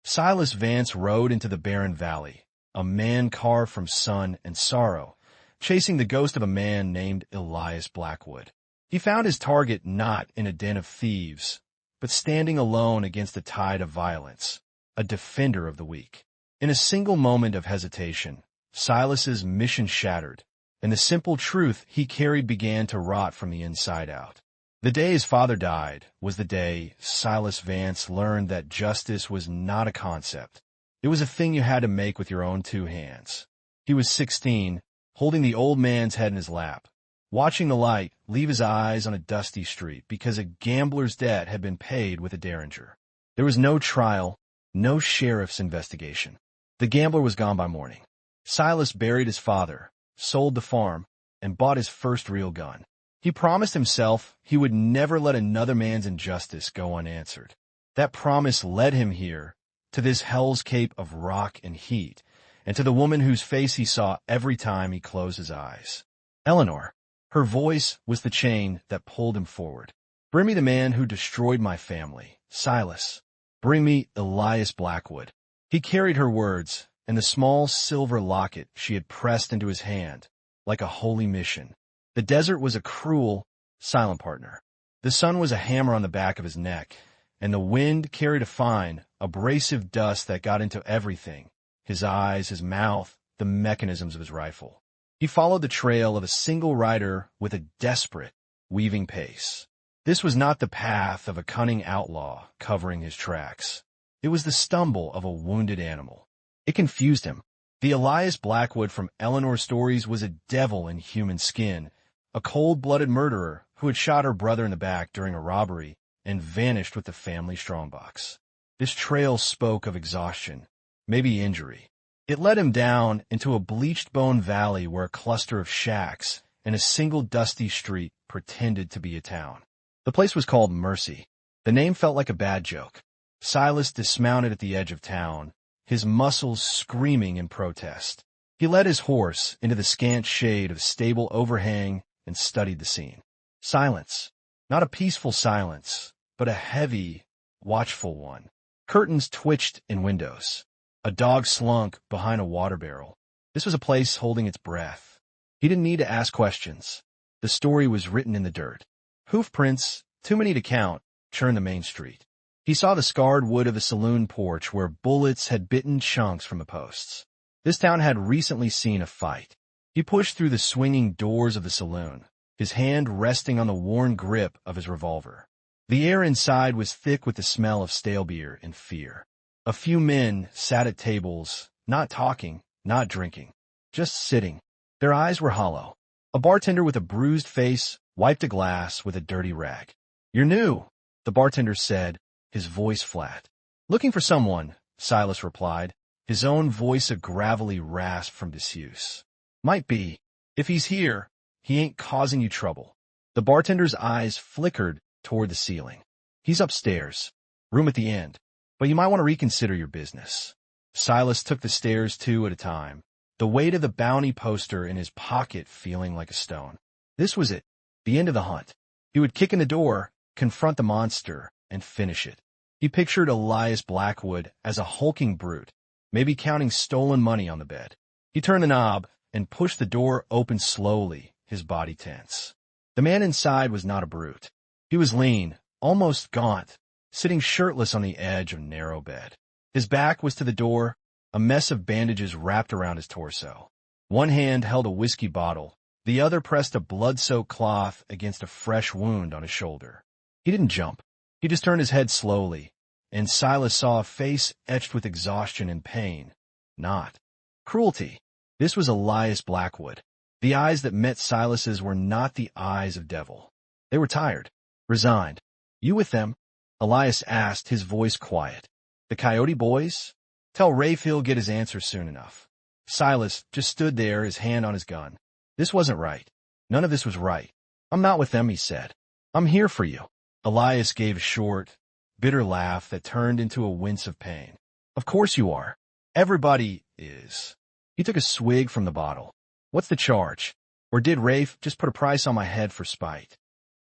Silas Vance rode into the barren valley, a man carved from sun and sorrow, chasing the ghost of a man named Elias Blackwood. He found his target not in a den of thieves, but standing alone against a tide of violence, a defender of the weak. In a single moment of hesitation, Silas's mission shattered, and the simple truth he carried began to rot from the inside out. The day his father died was the day Silas Vance learned that justice was not a concept. It was a thing you had to make with your own two hands. He was 16, holding the old man's head in his lap, watching the light leave his eyes on a dusty street because a gambler's debt had been paid with a derringer. There was no trial, no sheriff's investigation. The gambler was gone by morning. Silas buried his father, sold the farm, and bought his first real gun. He promised himself he would never let another man's injustice go unanswered. That promise led him here, to this hell's cape of rock and heat, and to the woman whose face he saw every time he closed his eyes. Eleanor. Her voice was the chain that pulled him forward. Bring me the man who destroyed my family, Silas. Bring me Elias Blackwood. He carried her words and the small silver locket she had pressed into his hand, like a holy mission. The desert was a cruel, silent partner. The sun was a hammer on the back of his neck, and the wind carried a fine, abrasive dust that got into everything, his eyes, his mouth, the mechanisms of his rifle. He followed the trail of a single rider with a desperate, weaving pace. This was not the path of a cunning outlaw covering his tracks. It was the stumble of a wounded animal. It confused him. The Elias Blackwood from Eleanor's stories was a devil in human skin, a cold-blooded murderer who had shot her brother in the back during a robbery and vanished with the family strongbox. This trail spoke of exhaustion, maybe injury. It led him down into a bleached-bone valley where a cluster of shacks and a single dusty street pretended to be a town. The place was called Mercy. The name felt like a bad joke. Silas dismounted at the edge of town, his muscles screaming in protest. He led his horse into the scant shade of stable overhang and studied the scene. Silence. Not a peaceful silence, but a heavy, watchful one. Curtains twitched in windows. A dog slunk behind a water barrel. This was a place holding its breath. He didn't need to ask questions. The story was written in the dirt. Hoof prints, too many to count, churned the main street. He saw the scarred wood of a saloon porch where bullets had bitten chunks from the posts. This town had recently seen a fight. He pushed through the swinging doors of the saloon, his hand resting on the worn grip of his revolver. The air inside was thick with the smell of stale beer and fear. A few men sat at tables, not talking, not drinking, just sitting. Their eyes were hollow. A bartender with a bruised face wiped a glass with a dirty rag. "You're new," the bartender said, his voice flat. "Looking for someone," Silas replied, his own voice a gravelly rasp from disuse. "Might be. If he's here, he ain't causing you trouble." The bartender's eyes flickered toward the ceiling. "He's upstairs. Room at the end. But you might want to reconsider your business." Silas took the stairs two at a time, the weight of the bounty poster in his pocket feeling like a stone. This was it, the end of the hunt. He would kick in the door, confront the monster, and finish it. He pictured Elias Blackwood as a hulking brute, maybe counting stolen money on the bed. He turned the knob and pushed the door open slowly, his body tense. The man inside was not a brute. He was lean, almost gaunt, sitting shirtless on the edge of a narrow bed. His back was to the door, a mess of bandages wrapped around his torso. One hand held a whiskey bottle, the other pressed a blood-soaked cloth against a fresh wound on his shoulder. He didn't jump. He just turned his head slowly, and Silas saw a face etched with exhaustion and pain. Not cruelty. This was Elias Blackwood. The eyes that met Silas's were not the eyes of devil. They were tired, resigned. "You with them?" Elias asked, his voice quiet. "The Coyote boys? Tell Rafe he'll get his answer soon enough." Silas just stood there, his hand on his gun. This wasn't right. None of this was right. "I'm not with them," he said. "I'm here for you." Elias gave a short, bitter laugh that turned into a wince of pain. "Of course you are. Everybody is." He took a swig from the bottle. "What's the charge? Or did Rafe just put a price on my head for spite?"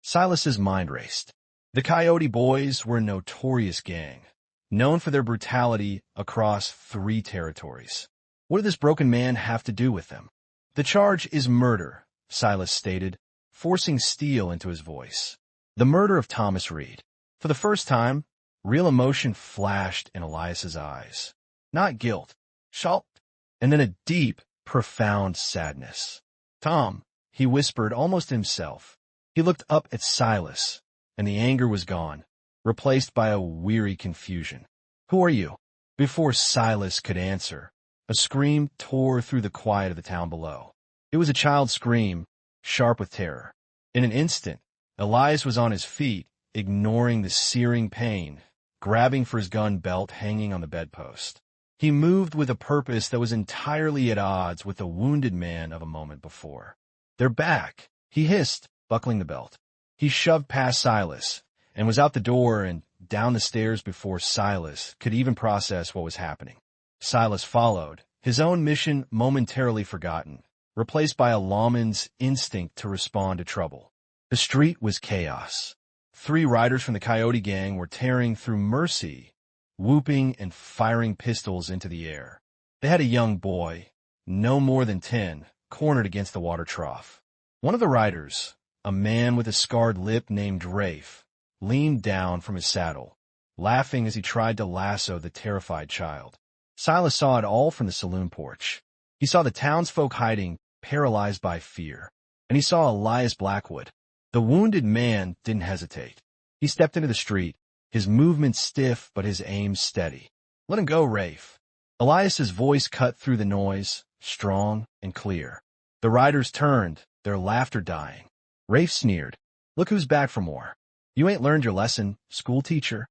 Silas's mind raced. The Coyote boys were a notorious gang. known for their brutality across 3 territories. What did this broken man have to do with them? The charge is murder, Silas stated, forcing steel into his voice. The murder of Thomas Reed. For the first time, real emotion flashed in Elias's eyes. Not guilt, shock, and then a deep, profound sadness. Tom, he whispered almost to himself. He looked up at Silas, and the anger was gone, replaced by a weary confusion. Who are you? Before Silas could answer, a scream tore through the quiet of the town below. It was a child's scream, sharp with terror. In an instant, Elias was on his feet, ignoring the searing pain, grabbing for his gun belt hanging on the bedpost. He moved with a purpose that was entirely at odds with the wounded man of a moment before. "They're back," he hissed, buckling the belt. He shoved past Silas and was out the door and down the stairs before Silas could even process what was happening. Silas followed, his own mission momentarily forgotten, replaced by a lawman's instinct to respond to trouble. The street was chaos. 3 riders from the Coyote gang were tearing through Mercy, whooping and firing pistols into the air. They had a young boy, no more than 10, cornered against the water trough. One of the riders, a man with a scarred lip named Rafe, leaned down from his saddle, laughing as he tried to lasso the terrified child. Silas saw it all from the saloon porch. He saw the townsfolk hiding, paralyzed by fear, and he saw Elias Blackwood. The wounded man didn't hesitate. He stepped into the street, his movements stiff but his aim steady. "Let him go, Rafe." Elias's voice cut through the noise, strong and clear. The riders turned, their laughter dying. Rafe sneered. "Look who's back for more. You ain't learned your lesson, schoolteacher."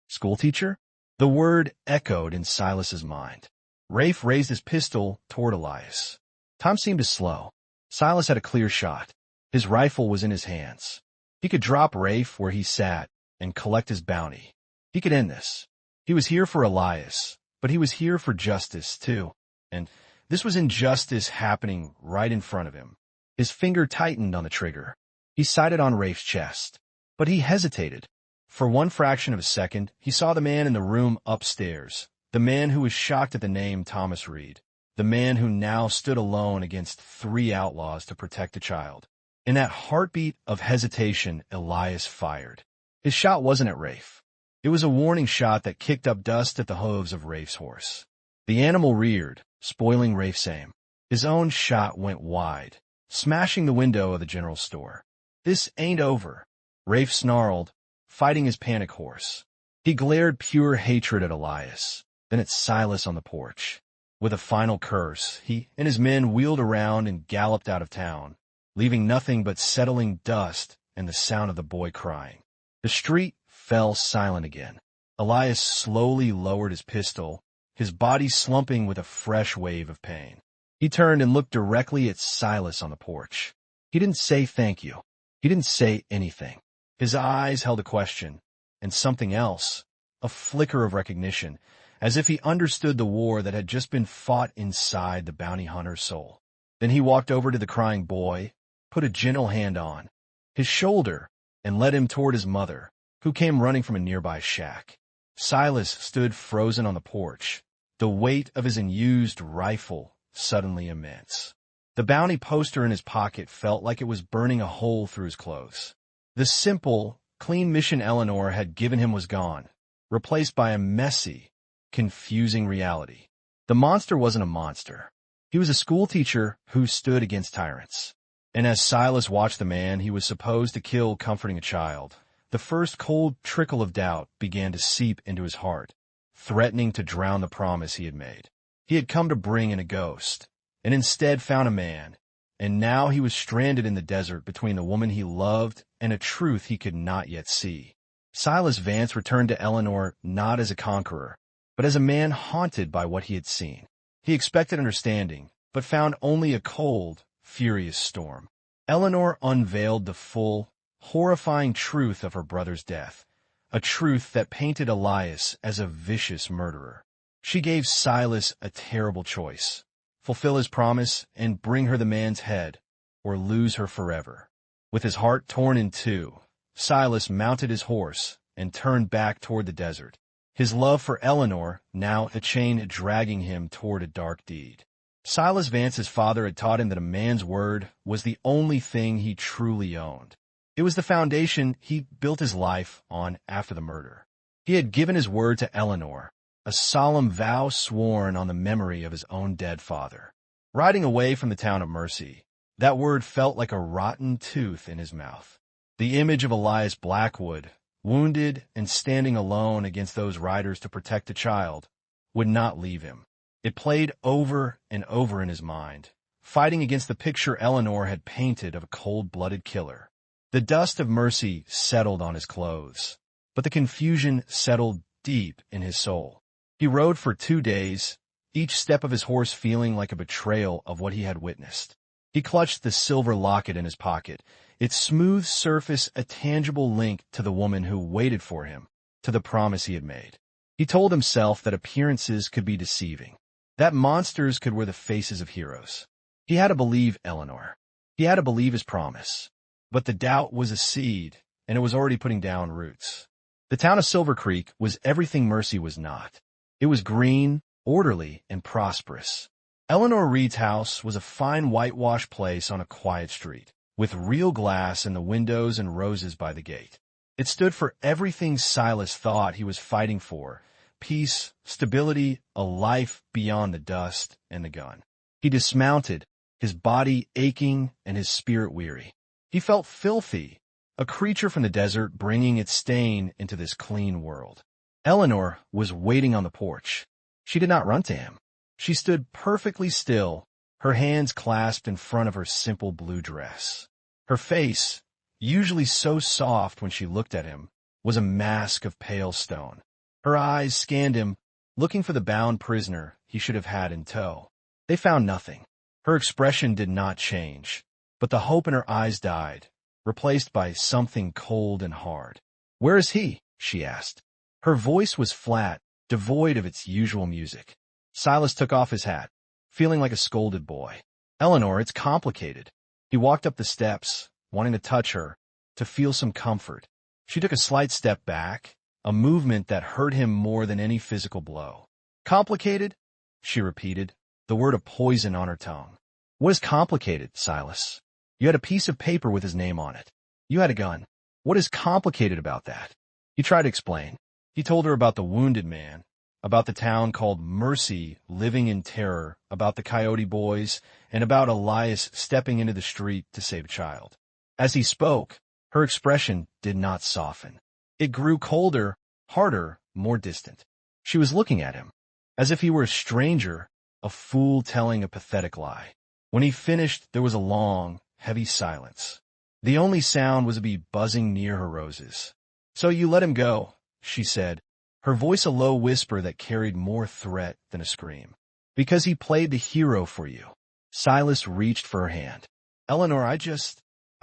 Schoolteacher? The word echoed in Silas's mind. Rafe raised his pistol toward Elias. Time seemed to slow. Silas had a clear shot. His rifle was in his hands. He could drop Rafe where he sat and collect his bounty. He could end this. He was here for Elias, but he was here for justice, too. And this was injustice happening right in front of him. His finger tightened on the trigger. He sighted on Rafe's chest, but he hesitated. For one fraction of a second, he saw the man in the room upstairs, the man who was shocked at the name Thomas Reed, the man who now stood alone against 3 outlaws to protect a child. In that heartbeat of hesitation, Elias fired. His shot wasn't at Rafe. It was a warning shot that kicked up dust at the hooves of Rafe's horse. The animal reared, spoiling Rafe's aim. His own shot went wide, smashing the window of the general store. "This ain't over," Rafe snarled, fighting his panic horse. He glared pure hatred at Elias, then at Silas on the porch. With a final curse, he and his men wheeled around and galloped out of town, leaving nothing but settling dust and the sound of the boy crying. The street fell silent again. Elias slowly lowered his pistol, his body slumping with a fresh wave of pain. He turned and looked directly at Silas on the porch. He didn't say thank you. He didn't say anything. His eyes held a question, and something else, a flicker of recognition, as if he understood the war that had just been fought inside the bounty hunter's soul. Then he walked over to the crying boy, put a gentle hand on his shoulder, and led him toward his mother, who came running from a nearby shack. Silas stood frozen on the porch, the weight of his unused rifle suddenly immense. The bounty poster in his pocket felt like it was burning a hole through his clothes. The simple, clean mission Eleanor had given him was gone, replaced by a messy, confusing reality. The monster wasn't a monster. He was a schoolteacher who stood against tyrants. And as Silas watched the man he was supposed to kill comforting a child, the first cold trickle of doubt began to seep into his heart, threatening to drown the promise he had made. He had come to bring in a ghost, and instead found a man, and now he was stranded in the desert between the woman he loved and a truth he could not yet see. Silas Vance returned to Eleanor not as a conqueror, but as a man haunted by what he had seen. He expected understanding, but found only a cold, furious storm. Eleanor unveiled the full, horrifying truth of her brother's death, a truth that painted Elias as a vicious murderer. She gave Silas a terrible choice: fulfill his promise and bring her the man's head, or lose her forever. With his heart torn in two, Silas mounted his horse and turned back toward the desert, his love for Eleanor now a chain dragging him toward a dark deed. Silas Vance's father had taught him that a man's word was the only thing he truly owned. It was the foundation he built his life on after the murder. He had given his word to Eleanor, a solemn vow sworn on the memory of his own dead father. Riding away from the town of Mercy, that word felt like a rotten tooth in his mouth. The image of Elias Blackwood, wounded and standing alone against those riders to protect a child, would not leave him. It played over and over in his mind, fighting against the picture Eleanor had painted of a cold-blooded killer. The dust of Mercy settled on his clothes, but the confusion settled deep in his soul. He rode for 2 days, each step of his horse feeling like a betrayal of what he had witnessed. He clutched the silver locket in his pocket, its smooth surface a tangible link to the woman who waited for him, to the promise he had made. He told himself that appearances could be deceiving, that monsters could wear the faces of heroes. He had to believe Eleanor. He had to believe his promise. But the doubt was a seed, and it was already putting down roots. The town of Silver Creek was everything Mercy was not. It was green, orderly, and prosperous. Eleanor Reed's house was a fine whitewashed place on a quiet street, with real glass in the windows and roses by the gate. It stood for everything Silas thought he was fighting for: peace, stability, a life beyond the dust and the gun. He dismounted, his body aching and his spirit weary. He felt filthy, a creature from the desert bringing its stain into this clean world. Eleanor was waiting on the porch. She did not run to him. She stood perfectly still, her hands clasped in front of her simple blue dress. Her face, usually so soft when she looked at him, was a mask of pale stone. Her eyes scanned him, looking for the bound prisoner he should have had in tow. They found nothing. Her expression did not change, but the hope in her eyes died, replaced by something cold and hard. "Where is he?" she asked. Her voice was flat, devoid of its usual music. Silas took off his hat, feeling like a scolded boy. "Eleanor, it's complicated." He walked up the steps, wanting to touch her, to feel some comfort. She took a slight step back, a movement that hurt him more than any physical blow. "Complicated?" she repeated, the word of poison on her tongue. "What is complicated, Silas? You had a piece of paper with his name on it. You had a gun. What is complicated about that?" He tried to explain. He told her about the wounded man, about the town called Mercy living in terror, about the Coyote Boys, and about Elias stepping into the street to save a child. As he spoke, her expression did not soften. It grew colder, harder, more distant. She was looking at him, as if he were a stranger, a fool telling a pathetic lie. When he finished, there was a long, heavy silence. The only sound was a bee buzzing near her roses. "So you let him go," she said, her voice a low whisper that carried more threat than a scream. "Because he played the hero for you." Silas reached for her hand. "Eleanor, I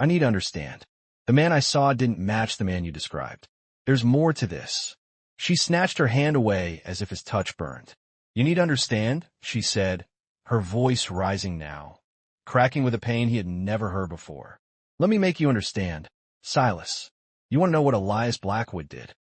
need to understand. The man I saw didn't match the man you described. There's more to this." She snatched her hand away as if his touch burned. "You need to understand," she said, her voice rising now, cracking with a pain he had never heard before. "Let me make you understand. Silas, you want to know what Elias Blackwood did?"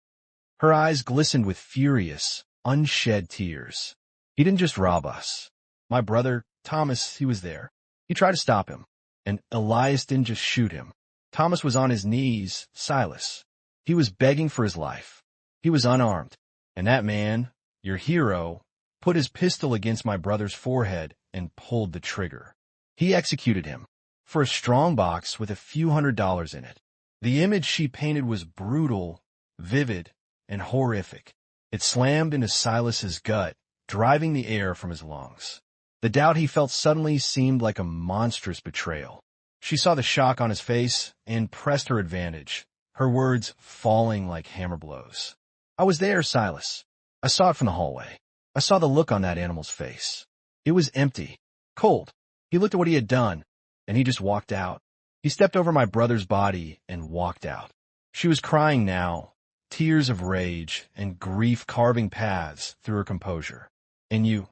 Her eyes glistened with furious, unshed tears. "He didn't just rob us. My brother, Thomas, he was there. He tried to stop him. And Elias didn't just shoot him. Thomas was on his knees, Silas. He was begging for his life. He was unarmed. And that man, your hero, put his pistol against my brother's forehead and pulled the trigger. He executed him for a strong box with a few $100s in it. The image she painted was brutal, vivid, and horrific. It slammed into Silas's gut, driving the air from his lungs. The doubt he felt suddenly seemed like a monstrous betrayal. She saw the shock on his face and pressed her advantage, her words falling like hammer blows. "I was there, Silas. I saw it from the hallway. I saw the look on that animal's face. It was empty, cold. He looked at what he had done, and he just walked out. He stepped over my brother's body and walked out." She was crying now, tears of rage and grief carving paths through her composure. "And you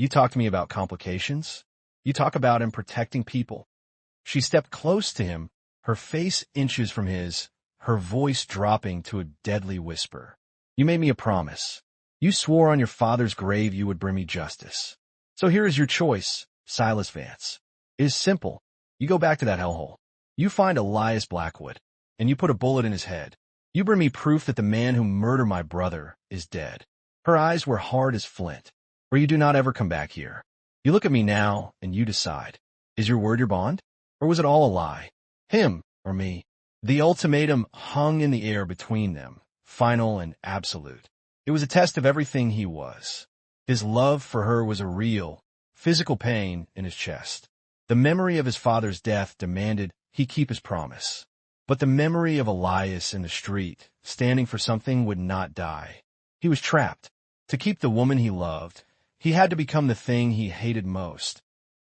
talk to me about complications? You talk about him protecting people." She stepped close to him, her face inches from his, her voice dropping to a deadly whisper. "You made me a promise. You swore on your father's grave you would bring me justice. So here is your choice, Silas Vance. It is simple. You go back to that hellhole. You find Elias Blackwood, and you put a bullet in his head. You bring me proof that the man who murdered my brother is dead. Her eyes were hard as flint. Or you do not ever come back here. You look at me now, and you decide. Is your word your bond? Or was it all a lie? Him or me? The ultimatum hung in the air between them, final and absolute. It was a test of everything he was. His love for her was a real, physical pain in his chest. The memory of his father's death demanded he keep his promise. But the memory of Elias in the street, standing for something, would not die. He was trapped. To keep the woman he loved, he had to become the thing he hated most.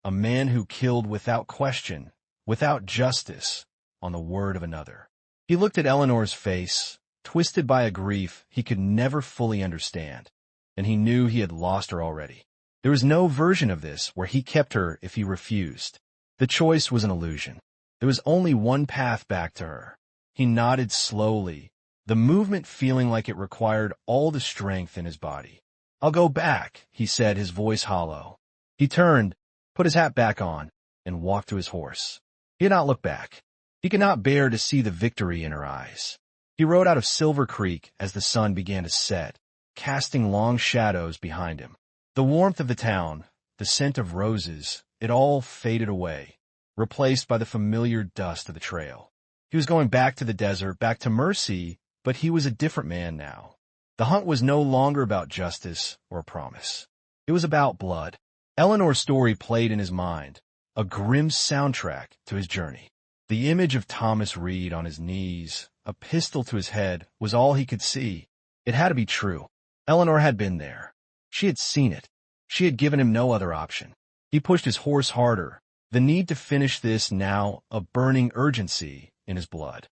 A man who killed without question, without justice, on the word of another. He looked at Eleanor's face, twisted by a grief he could never fully understand, and he knew he had lost her already. There was no version of this where he kept her if he refused. The choice was an illusion. There was only one path back to her. He nodded slowly, the movement feeling like it required all the strength in his body. I'll go back, he said, his voice hollow. He turned, put his hat back on, and walked to his horse. He had not looked back. He could not bear to see the victory in her eyes. He rode out of Silver Creek as the sun began to set, casting long shadows behind him. The warmth of the town, the scent of roses, it all faded away, replaced by the familiar dust of the trail. He was going back to the desert, back to Mercy, but he was a different man now. The hunt was no longer about justice or a promise. It was about blood. Eleanor's story played in his mind, a grim soundtrack to his journey. The image of Thomas Reed on his knees, a pistol to his head, was all he could see. It had to be true. Eleanor had been there. She had seen it. She had given him no other option. He pushed his horse harder, the need to finish this now a burning urgency in his blood.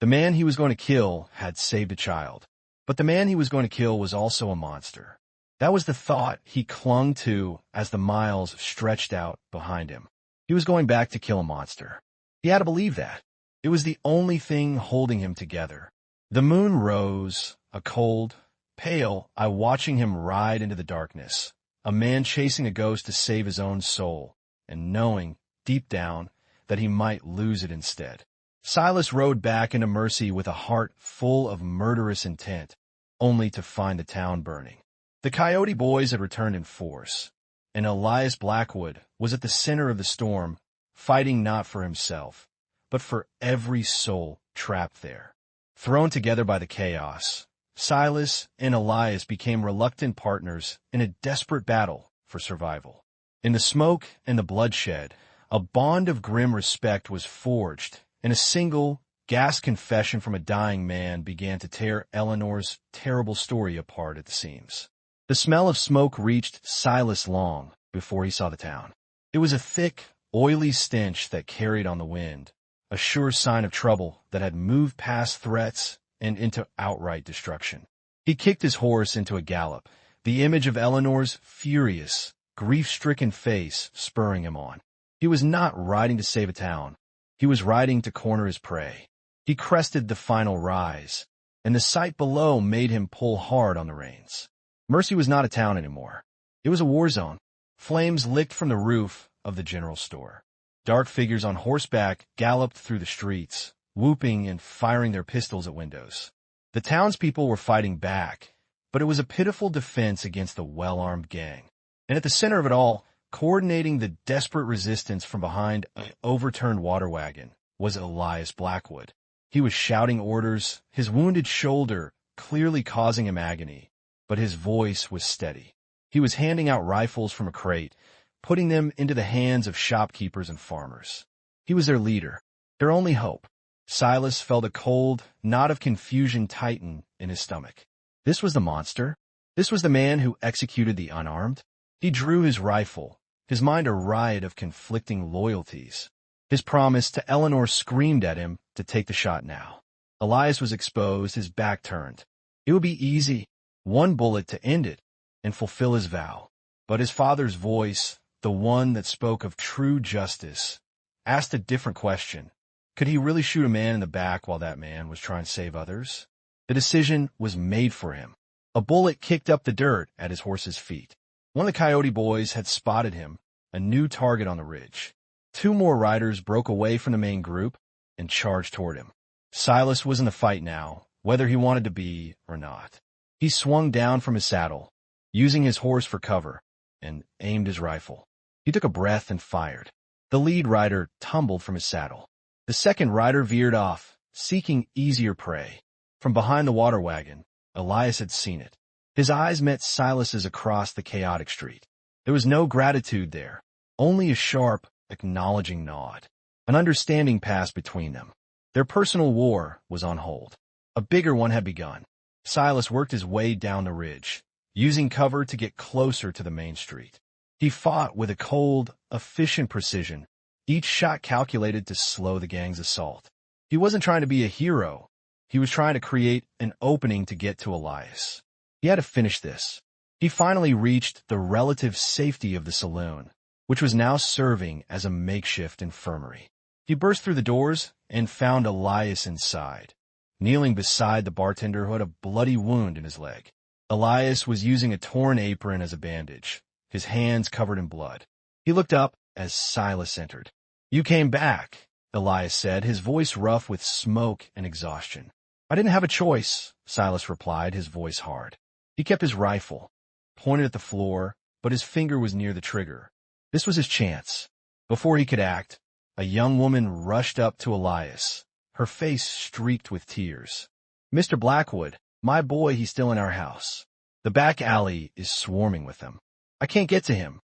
The man he was going to kill had saved a child, but the man he was going to kill was also a monster. That was the thought he clung to as the miles stretched out behind him. He was going back to kill a monster. He had to believe that. It was the only thing holding him together. The moon rose, a cold, pale eye watching him ride into the darkness, a man chasing a ghost to save his own soul, and knowing, deep down, that he might lose it instead. Silas rode back into Mercy with a heart full of murderous intent, only to find the town burning. The Coyote boys had returned in force, and Elias Blackwood was at the center of the storm, fighting not for himself, but for every soul trapped there. Thrown together by the chaos, Silas and Elias became reluctant partners in a desperate battle for survival. In the smoke and the bloodshed, a bond of grim respect was forged, and a single, gasp confession from a dying man began to tear Eleanor's terrible story apart at the seams. The smell of smoke reached Silas long before he saw the town. It was a thick, oily stench that carried on the wind, a sure sign of trouble that had moved past threats and into outright destruction. He kicked his horse into a gallop, the image of Eleanor's furious, grief-stricken face spurring him on. He was not riding to save a town. He was riding to corner his prey. He crested the final rise, and the sight below made him pull hard on the reins. Mercy was not a town anymore. It was a war zone. Flames licked from the roof of the general store. Dark figures on horseback galloped through the streets, whooping and firing their pistols at windows. The townspeople were fighting back, but it was a pitiful defense against the well-armed gang. And at the center of it all, coordinating the desperate resistance from behind an overturned water wagon, was Elias Blackwood. He was shouting orders, his wounded shoulder clearly causing him agony, but his voice was steady. He was handing out rifles from a crate, putting them into the hands of shopkeepers and farmers. He was their leader, their only hope. Silas felt a cold knot of confusion tighten in his stomach. This was the monster. This was the man who executed the unarmed. He drew his rifle, his mind a riot of conflicting loyalties. His promise to Eleanor screamed at him to take the shot now. Elias was exposed, his back turned. It would be easy, one bullet to end it and fulfill his vow. But his father's voice, the one that spoke of true justice, asked a different question. Could he really shoot a man in the back while that man was trying to save others? The decision was made for him. A bullet kicked up the dirt at his horse's feet. One of the Coyote boys had spotted him, a new target on the ridge. Two more riders broke away from the main group and charged toward him. Silas was in the fight now, whether he wanted to be or not. He swung down from his saddle, using his horse for cover, and aimed his rifle. He took a breath and fired. The lead rider tumbled from his saddle. The second rider veered off, seeking easier prey. From behind the water wagon, Elias had seen it. His eyes met Silas's across the chaotic street. There was no gratitude there, only a sharp, acknowledging nod. An understanding passed between them. Their personal war was on hold. A bigger one had begun. Silas worked his way down the ridge, using cover to get closer to the main street. He fought with a cold, efficient precision, each shot calculated to slow the gang's assault. He wasn't trying to be a hero. He was trying to create an opening to get to Elias. He had to finish this. He finally reached the relative safety of the saloon, which was now serving as a makeshift infirmary. He burst through the doors and found Elias inside, kneeling beside the bartender who had a bloody wound in his leg. Elias was using a torn apron as a bandage, his hands covered in blood. He looked up as Silas entered. "You came back," Elias said, his voice rough with smoke and exhaustion. "I didn't have a choice," Silas replied, his voice hard. He kept his rifle, pointed at the floor, but his finger was near the trigger. This was his chance. Before he could act, a young woman rushed up to Elias, her face streaked with tears. "Mr. Blackwood, my boy, he's still in our house. The back alley is swarming with them. I can't get to him."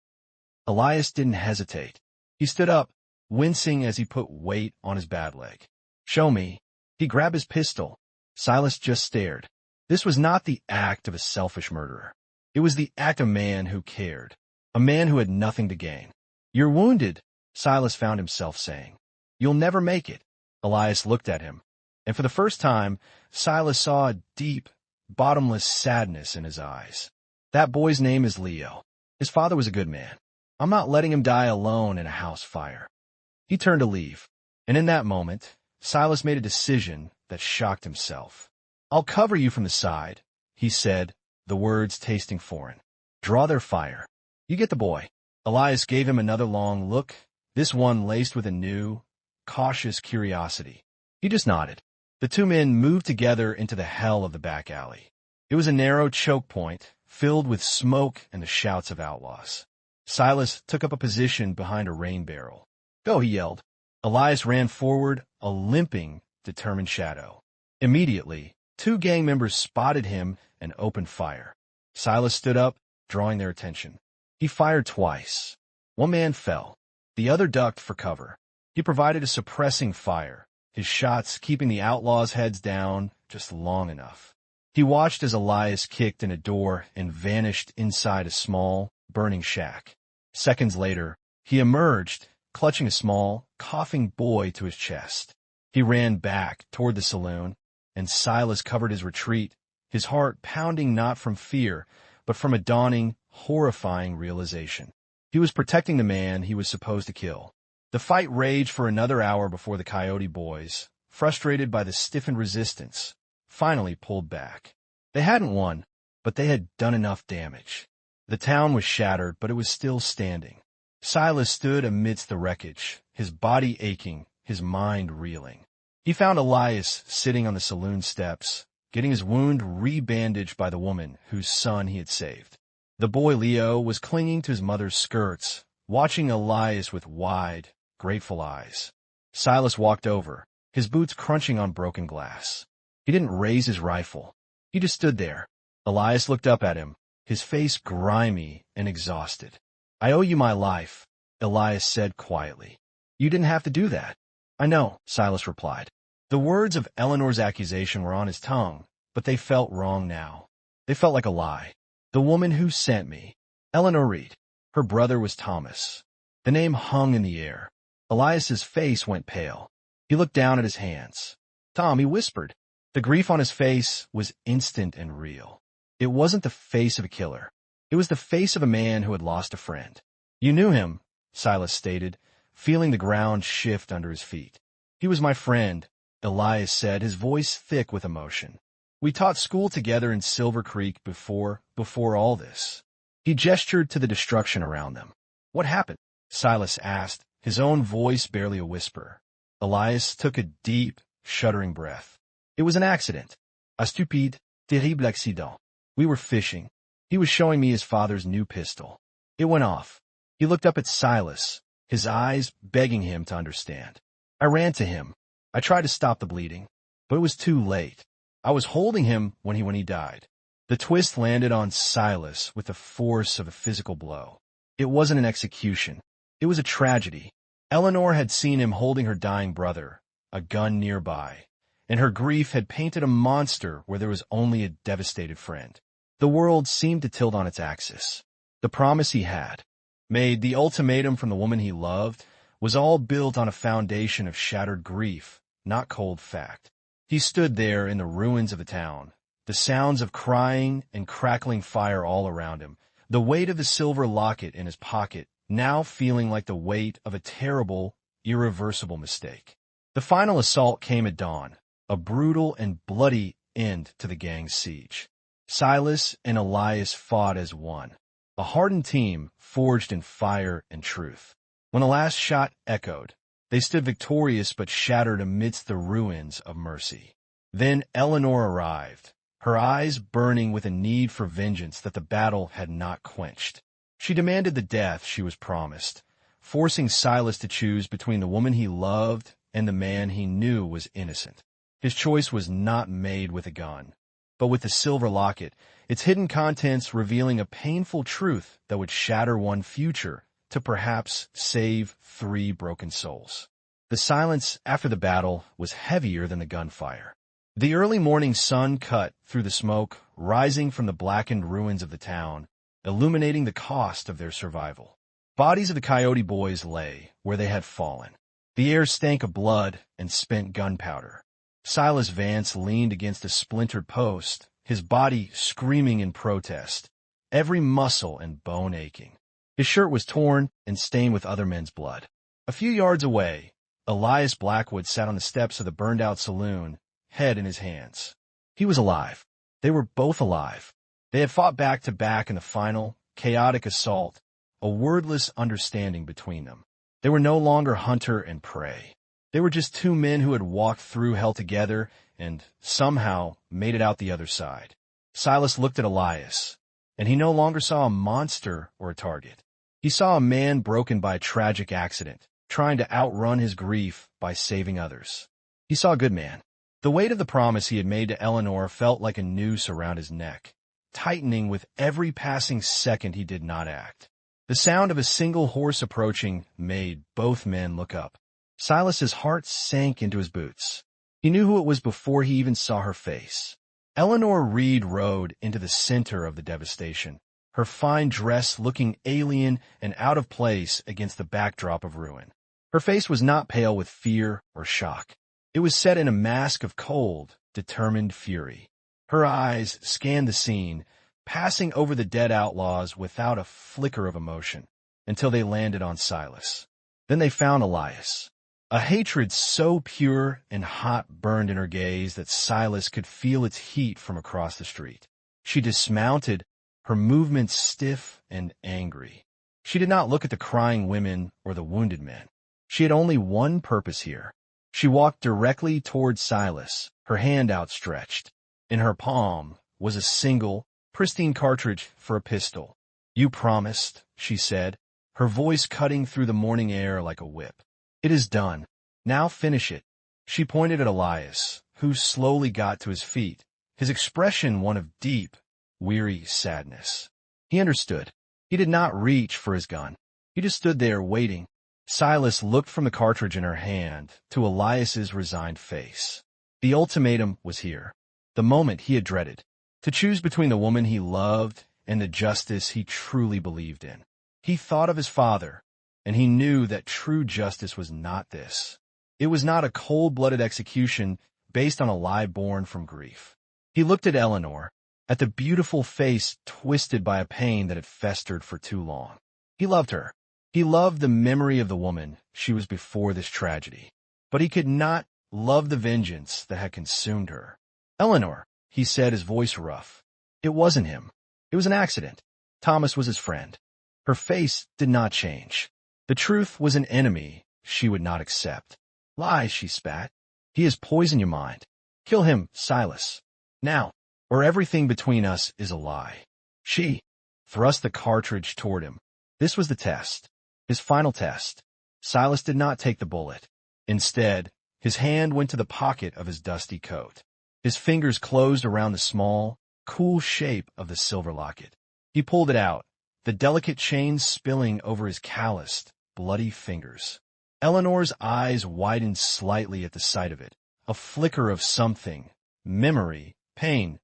Elias didn't hesitate. He stood up, wincing as he put weight on his bad leg. "Show me." He grabbed his pistol. Silas just stared. This was not the act of a selfish murderer. It was the act of a man who cared, a man who had nothing to gain. "You're wounded," Silas found himself saying. "You'll never make it." Elias looked at him, and for the first time, Silas saw a deep, bottomless sadness in his eyes. "That boy's name is Leo. His father was a good man. I'm not letting him die alone in a house fire." He turned to leave, and in that moment, Silas made a decision that shocked himself. "I'll cover you from the side," he said, the words tasting foreign. "Draw their fire. You get the boy." Elias gave him another long look, this one laced with a new, cautious curiosity. He just nodded. The two men moved together into the hell of the back alley. It was a narrow choke point, filled with smoke and the shouts of outlaws. Silas took up a position behind a rain barrel. "Go," he yelled. Elias ran forward, a limping, determined shadow. Immediately, two gang members spotted him and opened fire. Silas stood up, drawing their attention. He fired twice. One man fell. The other ducked for cover. He provided a suppressing fire, his shots keeping the outlaws' heads down just long enough. He watched as Elias kicked in a door and vanished inside a small, burning shack. Seconds later, he emerged, clutching a small, coughing boy to his chest. He ran back toward the saloon, and Silas covered his retreat, his heart pounding not from fear, but from a dawning, horrifying realization. He was protecting the man he was supposed to kill. The fight raged for another hour before the Coyote boys, frustrated by the stiffened resistance, finally pulled back. They hadn't won, but they had done enough damage. The town was shattered, but it was still standing. Silas stood amidst the wreckage, his body aching, his mind reeling. He found Elias sitting on the saloon steps, getting his wound rebandaged by the woman whose son he had saved. The boy Leo was clinging to his mother's skirts, watching Elias with wide, grateful eyes. Silas walked over, his boots crunching on broken glass. He didn't raise his rifle. He just stood there. Elias looked up at him, his face grimy and exhausted. "I owe you my life," Elias said quietly. "You didn't have to do that." "I know," Silas replied. The words of Eleanor's accusation were on his tongue, but they felt wrong now. They felt like a lie. The woman who sent me. Eleanor Reed. Her brother was Thomas. The name hung in the air. Elias's face went pale. He looked down at his hands. "Tom," he whispered. The grief on his face was instant and real. It wasn't the face of a killer. It was the face of a man who had lost a friend. "You knew him," Silas stated, feeling the ground shift under his feet. "He was my friend," Elias said, his voice thick with emotion. We taught school together in Silver Creek before all this." He gestured to the destruction around them. "What happened?" Silas asked, his own voice barely a whisper. Elias took a deep, shuddering breath. "It was an accident. A stupide, terrible accident. We were fishing. He was showing me his father's new pistol. It went off." He looked up at Silas, his eyes begging him to understand. "I ran to him. I tried to stop the bleeding, but it was too late. I was holding him when he died." The twist landed on Silas with the force of a physical blow. It wasn't an execution. It was a tragedy. Eleanor had seen him holding her dying brother, a gun nearby, and her grief had painted a monster where there was only a devastated friend. The world seemed to tilt on its axis. The promise he had made, the ultimatum from the woman he loved, was all built on a foundation of shattered grief, not cold fact. He stood there in the ruins of the town, the sounds of crying and crackling fire all around him, the weight of the silver locket in his pocket, now feeling like the weight of a terrible, irreversible mistake. The final assault came at dawn, a brutal and bloody end to the gang's siege. Silas and Elias fought as one, a hardened team forged in fire and truth. When the last shot echoed, they stood victorious but shattered amidst the ruins of mercy. Then Eleanor arrived, her eyes burning with a need for vengeance that the battle had not quenched. She demanded the death she was promised, forcing Silas to choose between the woman he loved and the man he knew was innocent. His choice was not made with a gun, but with the silver locket, its hidden contents revealing a painful truth that would shatter one future to perhaps save 3 broken souls. The silence after the battle was heavier than the gunfire. The early morning sun cut through the smoke, rising from the blackened ruins of the town, illuminating the cost of their survival. Bodies of the Coyote boys lay where they had fallen. The air stank of blood and spent gunpowder. Silas Vance leaned against a splintered post, his body screaming in protest, every muscle and bone aching. His shirt was torn and stained with other men's blood. A few yards away, Elias Blackwood sat on the steps of the burned-out saloon, head in his hands. He was alive. They were both alive. They had fought back to back in the final, chaotic assault, a wordless understanding between them. They were no longer hunter and prey. They were just 2 men who had walked through hell together and somehow made it out the other side. Silas looked at Elias, and he no longer saw a monster or a target. He saw a man broken by a tragic accident, trying to outrun his grief by saving others. He saw a good man. The weight of the promise he had made to Eleanor felt like a noose around his neck, tightening with every passing second he did not act. The sound of a single horse approaching made both men look up. Silas's heart sank into his boots. He knew who it was before he even saw her face. Eleanor Reed rode into the center of the devastation, her fine dress looking alien and out of place against the backdrop of ruin. Her face was not pale with fear or shock. It was set in a mask of cold, determined fury. Her eyes scanned the scene, passing over the dead outlaws without a flicker of emotion, until they landed on Silas. Then they found Elias. A hatred so pure and hot burned in her gaze that Silas could feel its heat from across the street. She dismounted, her movements stiff and angry. She did not look at the crying women or the wounded men. She had only one purpose here. She walked directly toward Silas, her hand outstretched. In her palm was a single, pristine cartridge for a pistol. "You promised," she said, her voice cutting through the morning air like a whip. "It is done. Now finish it." She pointed at Elias, who slowly got to his feet, his expression one of deep, weary sadness. He understood. He did not reach for his gun. He just stood there waiting. Silas looked from the cartridge in her hand to Elias's resigned face. The ultimatum was here, the moment he had dreaded, to choose between the woman he loved and the justice he truly believed in. He thought of his father, and he knew that true justice was not this. It was not a cold-blooded execution based on a lie born from grief. He looked at Eleanor, at the beautiful face twisted by a pain that had festered for too long. He loved her. He loved the memory of the woman she was before this tragedy. But he could not love the vengeance that had consumed her. "Eleanor," he said, his voice rough. It wasn't him. It was an accident. Thomas was his friend. Her face did not change. The truth was an enemy she would not accept. Lies, she spat. He has poisoned your mind. Kill him, Silas. Now, or everything between us is a lie. She thrust the cartridge toward him. This was the test. His final test. Silas did not take the bullet. Instead, his hand went to the pocket of his dusty coat. His fingers closed around the small, cool shape of the silver locket. He pulled it out, the delicate chain spilling over his calloused, bloody fingers. Eleanor's eyes widened slightly at the sight of it, a flicker of something, memory, pain,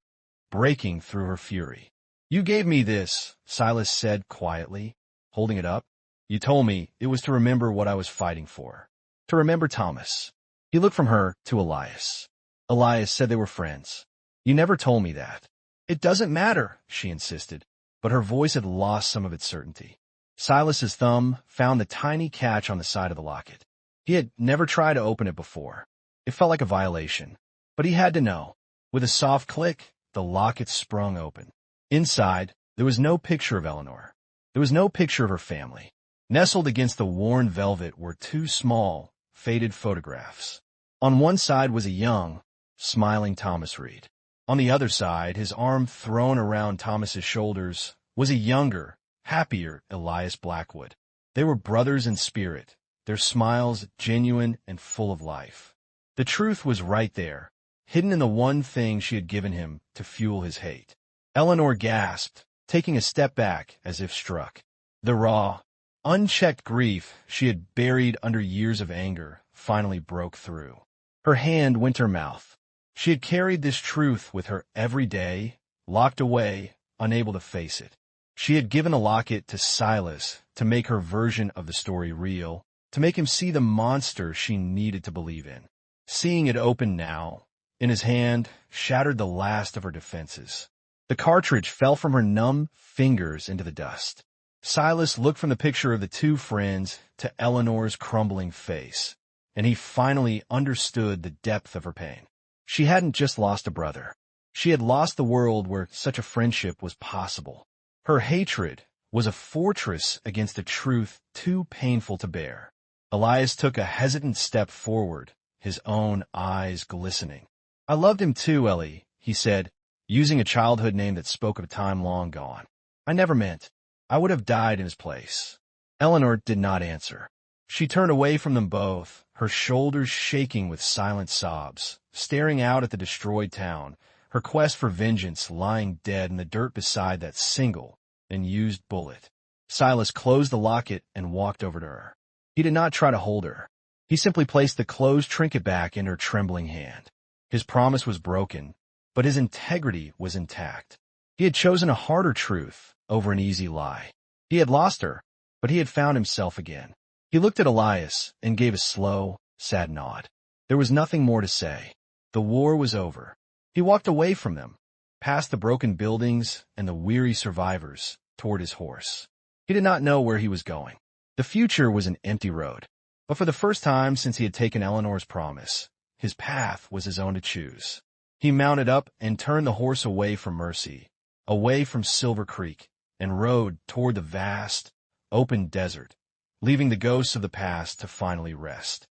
breaking through her fury. You gave me this, Silas said quietly, holding it up. You told me it was to remember what I was fighting for. To remember Thomas. He looked from her to Elias. Elias said they were friends. You never told me that. It doesn't matter, she insisted, but her voice had lost some of its certainty. Silas's thumb found the tiny catch on the side of the locket. He had never tried to open it before. It felt like a violation, but he had to know. With a soft click, the locket sprung open. Inside, there was no picture of Eleanor. There was no picture of her family. Nestled against the worn velvet were two small, faded photographs. On one side was a young, smiling Thomas Reed. On the other side, his arm thrown around Thomas's shoulders, was a younger, happier Elias Blackwood. They were brothers in spirit, their smiles genuine and full of life. The truth was right there, hidden in the one thing she had given him to fuel his hate. Eleanor gasped, taking a step back as if struck. The raw, unchecked grief she had buried under years of anger finally broke through. Her hand went to her mouth. She had carried this truth with her every day, locked away, unable to face it. She had given a locket to Silas to make her version of the story real, to make him see the monster she needed to believe in. Seeing it open now, in his hand, shattered the last of her defenses. The cartridge fell from her numb fingers into the dust. Silas looked from the picture of the two friends to Eleanor's crumbling face, and he finally understood the depth of her pain. She hadn't just lost a brother. She had lost the world where such a friendship was possible. Her hatred was a fortress against a truth too painful to bear. Elias took a hesitant step forward, his own eyes glistening. I loved him too, Ellie, he said, using a childhood name that spoke of a time long gone. I never meant. I would have died in his place. Eleanor did not answer. She turned away from them both, her shoulders shaking with silent sobs, staring out at the destroyed town, her quest for vengeance lying dead in the dirt beside that single and used bullet. Silas closed the locket and walked over to her. He did not try to hold her. He simply placed the closed trinket back in her trembling hand. His promise was broken, but his integrity was intact. He had chosen a harder truth over an easy lie. He had lost her, but he had found himself again. He looked at Elias and gave a slow, sad nod. There was nothing more to say. The war was over. He walked away from them, past the broken buildings and the weary survivors, toward his horse. He did not know where he was going. The future was an empty road. But for the first time since he had taken Eleanor's promise, his path was his own to choose. He mounted up and turned the horse away from Mercy, away from Silver Creek, and rode toward the vast, open desert, leaving the ghosts of the past to finally rest.